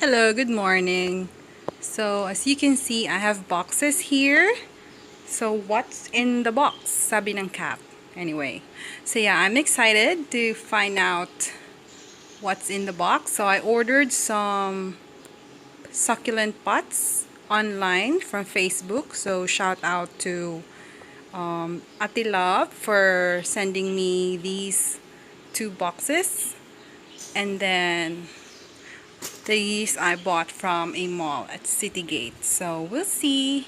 Hello, good morning. So, as you can see, I have boxes here. So, what's in the box? Sabi ng cat. Anyway, so yeah, I'm excited to find out what's in the box. So, I ordered some succulent pots online from Facebook. So, shout out to Ate Love for sending me these two boxes. And then these I bought from a mall at Citygate. So we'll see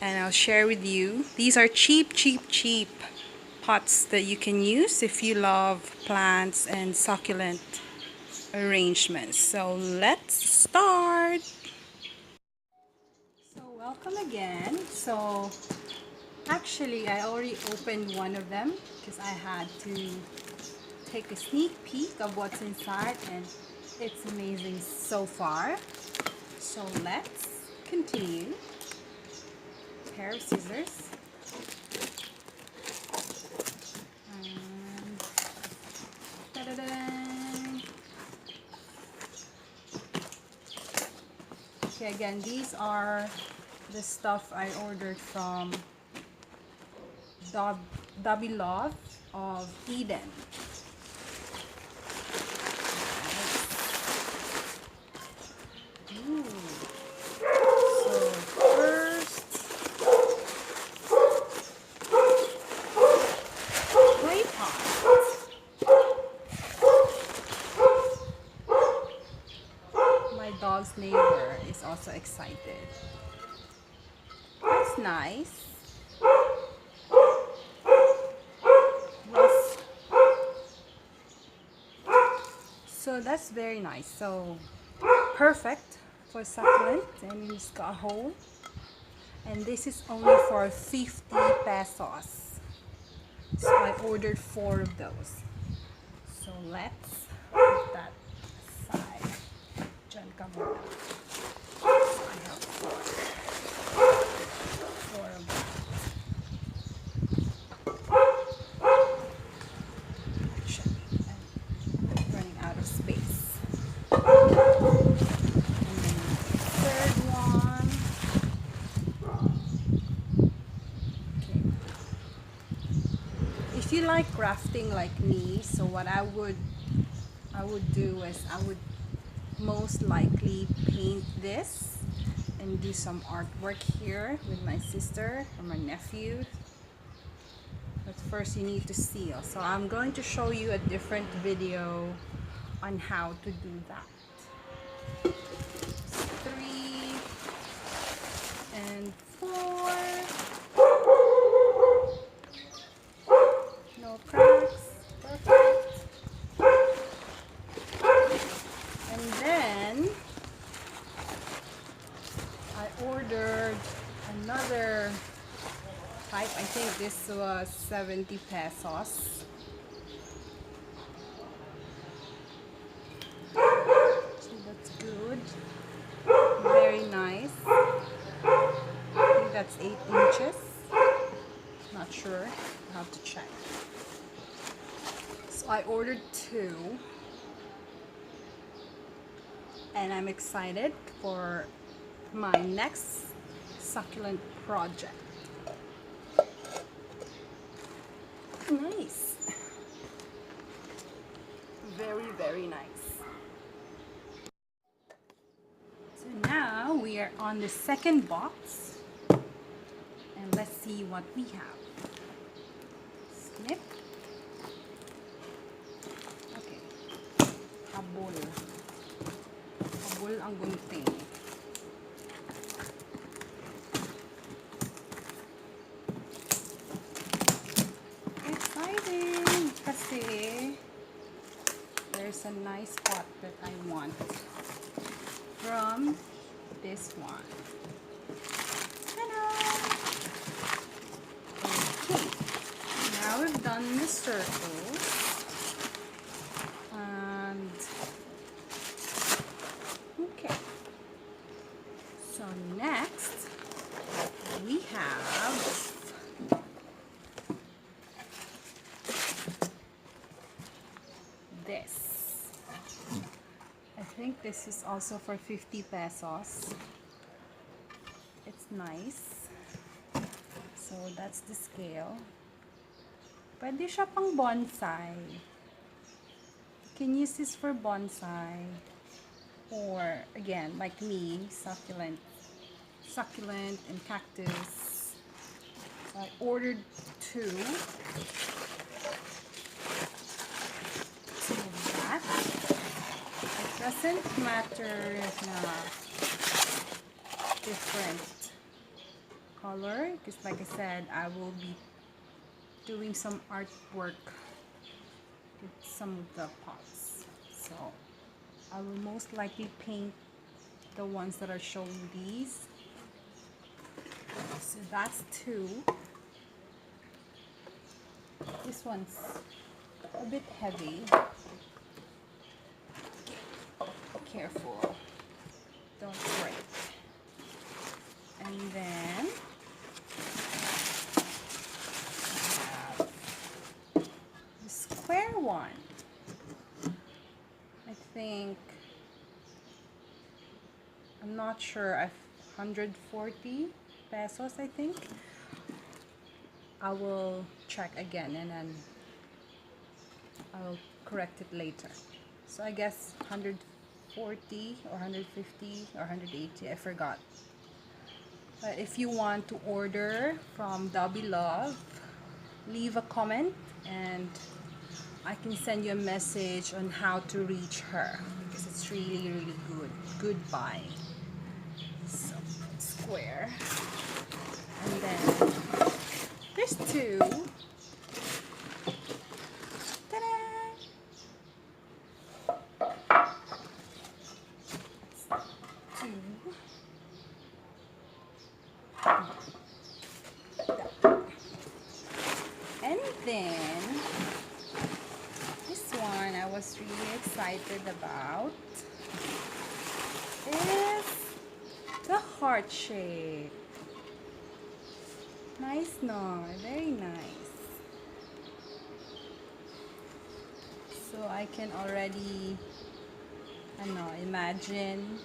and I'll share with you. These are cheap pots that you can use if you love plants and succulent arrangements. So let's start. So welcome again. So actually I already opened one of them because I had to take a sneak peek of what's inside, and it's amazing so far. So let's continue. Pair of scissors. And ta-da-da! Okay, again, these are the stuff I ordered from Dobylove of Eden. Ooh. So first, clay pot. My dog's neighbor is also excited. That's nice. So that's very nice. So perfect for succulent, and it's got a hole. And this is only for 50 pesos. So I ordered 4 of those. So let's put that aside. Diyan ka muna. So I have 4 of them. Actually, I'm running out of space. Third one. Okay. If you like crafting like me, so what I would do is I would most likely paint this and do some artwork here with my sister or my nephew. But first you need to seal. So I'm going to show you a different video on how to do that. 3 and 4. No cracks. Perfect. And then I ordered another type. I think this was 70 pesos. So that's good. Very nice. I think that's 8 inches. Not sure. I'll have to check. So I ordered 2. And I'm excited for my next succulent project. Nice. Very, very nice. So now we are on the second box. And let's see what we have. Snip. Okay. Habol. Habol ang gunting. Exciting! Kasi there's a nice pot that I want from this one. Okay, now we've done the circles, and okay, so next we have this. I think this is also for 50 pesos. It's nice. So that's the scale. Pwede siya pang bonsai. You can use this for bonsai. Or again, like me, succulent and cactus. So I ordered two. So that it doesn't matter na different color, because like I said, I will be doing some artwork with some of the pots. So I will most likely paint the ones that are showing these. So that's two. This one's a bit heavy. Careful, don't break. And then I have the square one. I think, I'm not sure, 140 pesos I think. I will check again and then I'll correct it later. So I guess 140 or 150 or 180, I forgot. But if you want to order from Dobylove, leave a comment and I can send you a message on how to reach her, because it's really good. Goodbye. So square. And then there's two. Ta-da! Two. And then this one I was really excited about is the heart shape. Nice, no? Very nice. So I can already, imagine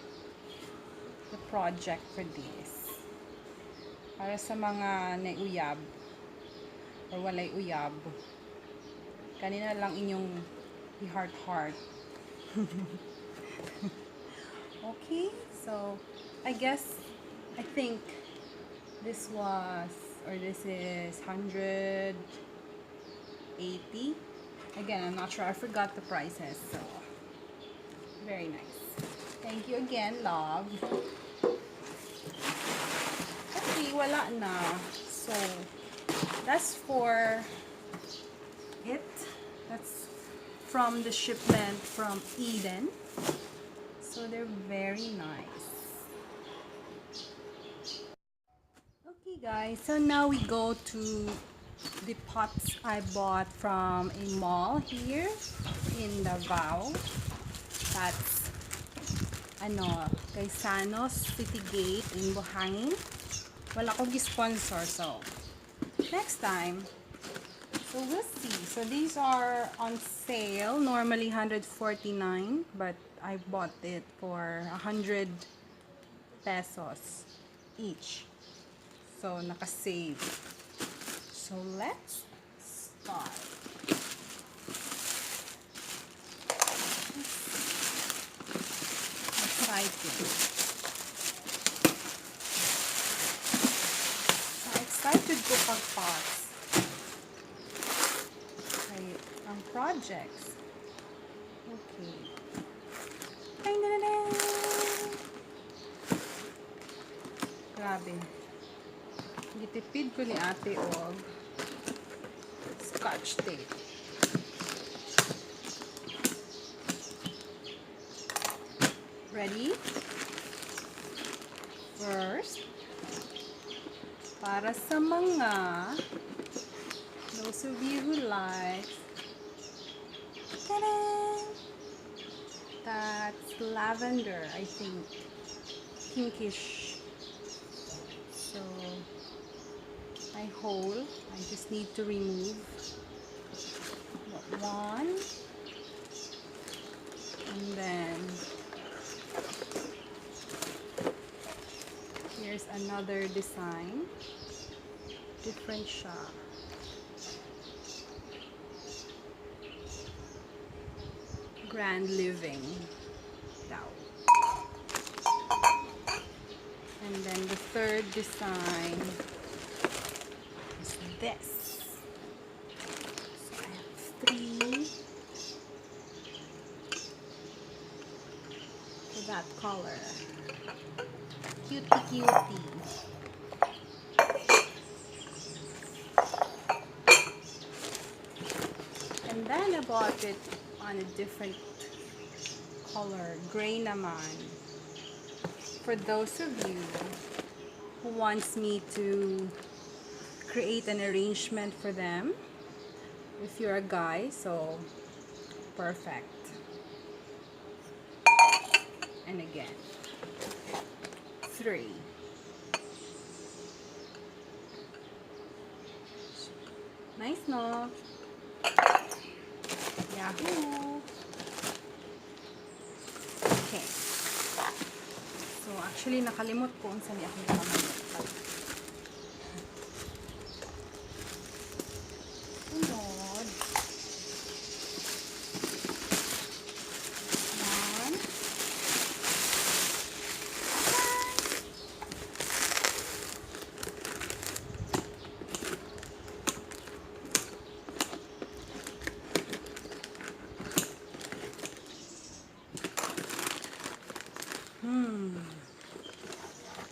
the project for this. Para sa mga nauyab or walay uyab, kanina lang inyong i-heart. Okay, so I think this is 180. Again, I'm not sure, I forgot the prices. So very nice. Thank you again, love. Okay, wala na. So that's for it. That's from the shipment from Eden. So they're very nice. Okay guys, so now we go to the pots I bought from a mall here in Davao. That's Gaisano Citigate in Buhangin. Wala akong sponsor, so next time. So we'll see. So these are on sale, normally 149, but I bought it for 100 pesos each. So naka-save. So let's start. Exciting. So excited ko pag-pots. Okay, ang projects. Okay. Grabe. Gitipid ko ni ate og scotch tape. Ready? First, para sa mga those of you who like, ta-da! That's lavender, I think. Pinkish. So my hole, I just need to remove one, and then another design. Different siya. Grand living daw. And then the third design is this. So I have 3 for that color. Cutie cutie. And then I bought it on a different color, gray naman. For those of you who wants me to create an arrangement for them, if you're a guy, so perfect. And again, 3. Nice, no? Yahoo! Okay. So, actually, nakalimot ko kung saan ako nakalimot. Sunod. 1.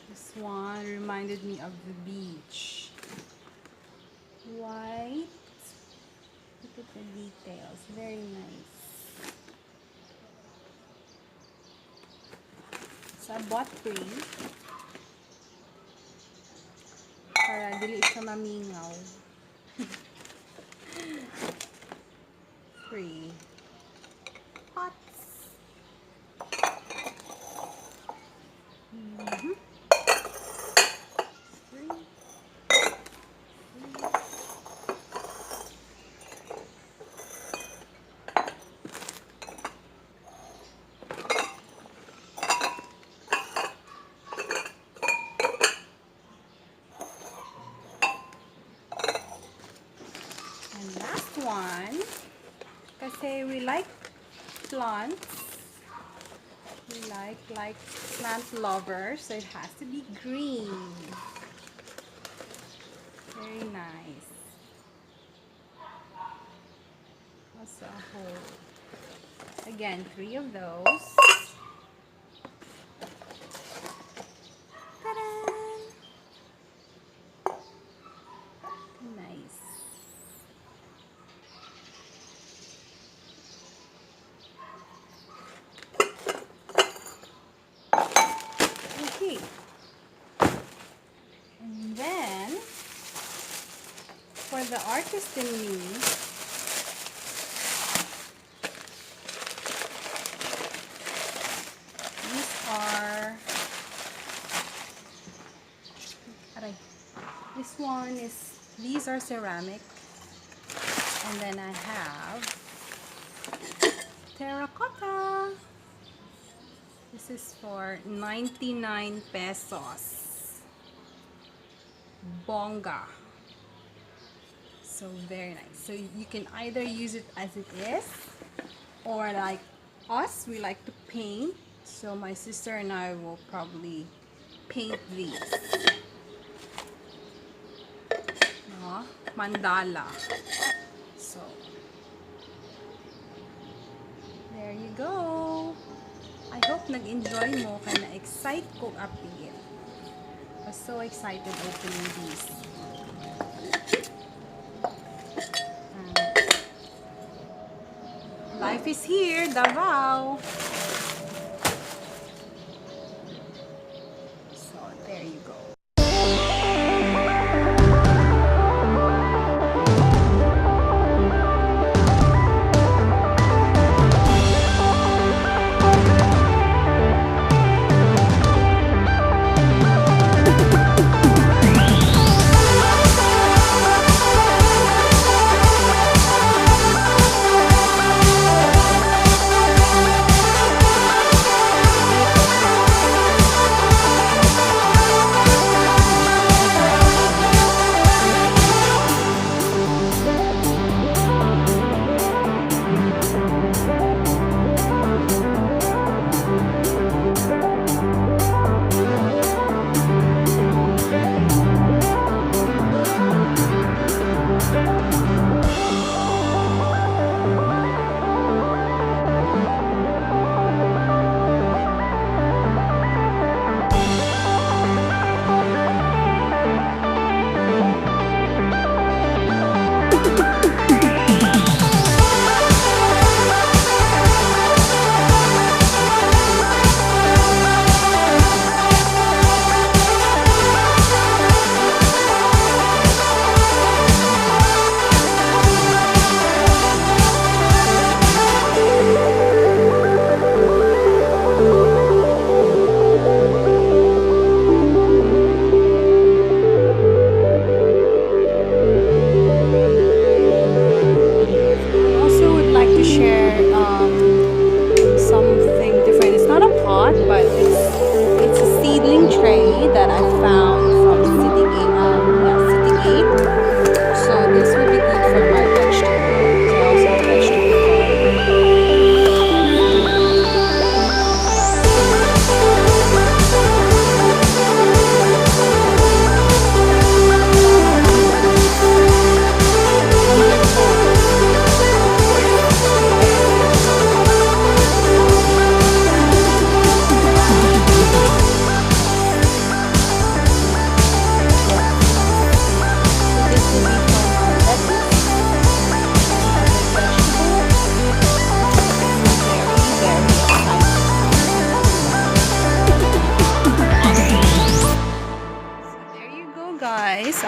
This one reminded me of the beach. White. Look at the details. Very nice. So I bought 3 para dili siya mamingaw. 3 pots. One, kasi we like plants, we like plant lovers, so it has to be green. Very nice. Also a whole, again, 3 of those. Ta-da! Nice. And then, for the artist in me, these are ceramic, and then I have terracotta. This is for 99 pesos. Bongga. So very nice. So you can either use it as it is, or like us, we like to paint. So my sister and I will probably paint these. Mandala. So there you go. I hope nag-enjoy mo kaya na-excite ko appeal. I was so excited opening these. Life is here, Davao. So there you go.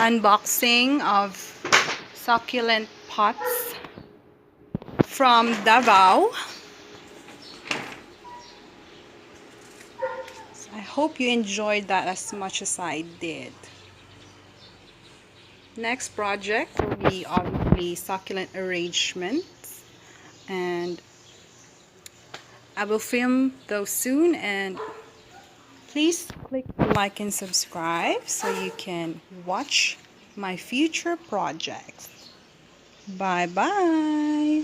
unboxing of succulent pots from Davao. So I hope you enjoyed that as much as I did. Next project will be obviously succulent arrangements, and I will film those soon, and please click like and subscribe so you can watch my future projects. Bye bye.